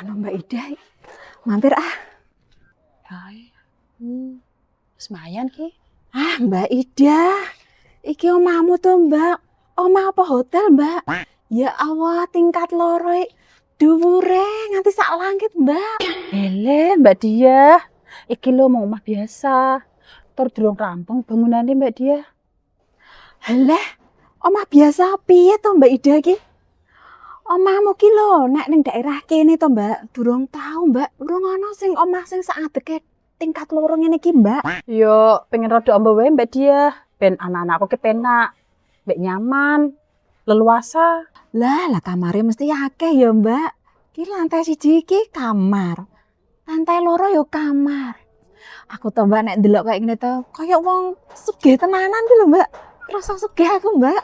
Anu Mbak Ida, mampir ah. Hai. Semayan ki. Ah Mbak Ida, iki omahmu tuh Mbak. Omah apa hotel Mbak? Ya Allah, tingkat loro dhuwure nganti sak langit Mbak. Ele Mbak Dia. Iki lo mau omah biasa. Tur durung rampung bangunane Mbak Dia. Halah, omah biasa piye to Mbak Ida ki? Omahmu ki lho nek ning daerah kene to Mbak, durung tau Mbak. Durung ana sing omah sing sak adeke tingkat loro ngene ki Mbak. Yo pengen rada amba wae Mbak Dia. Ben anak-anakku ki penak. Mbak nyaman. Leluasa. Lah kamare mesti akeh ya Mbak. Ki lantai 1 ki kamar. Lantai loro ya kamar. Aku to Mbak nek ndelok kayak ngene to, kaya wong sugih tenanan ki lho Mbak. Rasa sugih aku Mbak.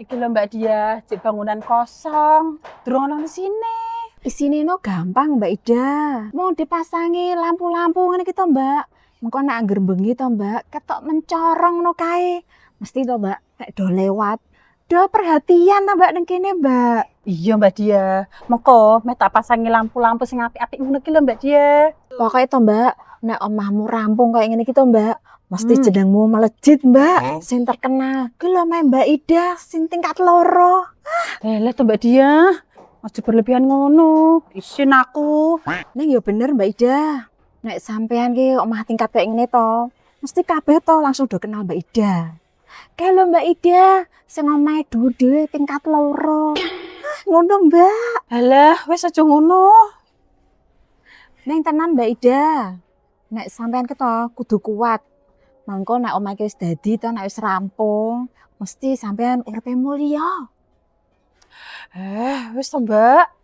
Iki lho Mbak Dia, cek bangunan kosong. Durung ana sini. Isine no gampang Mbak Ida. Mau dipasangi lampu-lampu ngene ki to Mbak. Engko nek angger bengi to Mbak, ketok mencorong no kae. Mesti to Mbak, nek do lewat, do perhatian to Mbak ning kene Mbak. Iya Mbak Dia. Mengko mek tak pasangi lampu-lampu sing apik-apik ngono ki lho Mbak Dia. Pokoke to Mbak, nek omahmu rampung kayak ngene ki to Mbak, mesti jenengmu melejit Mbak. Sing terkenal ki lho Mbak Ida sing tingkat loro. Ele to Mbak Dia. Aja berlebihan ngono. Isin aku. Ning ya bener Mbak Ida. Nek sampean ki omah tingkat kayak ngene to, mesti kabeh to langsung do kenal Mbak Ida. Kayak lho Mbak Ida, sing omahe dhewe tingkat loro. Ngono Mbak. Alah, wis aja ngono. Ning tenan Mbak Ida. Nek sampean ki to kudu kuat. Mangko nek omahe wis dadi to nek wis rampung, mesti sampean uripe mulya. Wis to Mbak.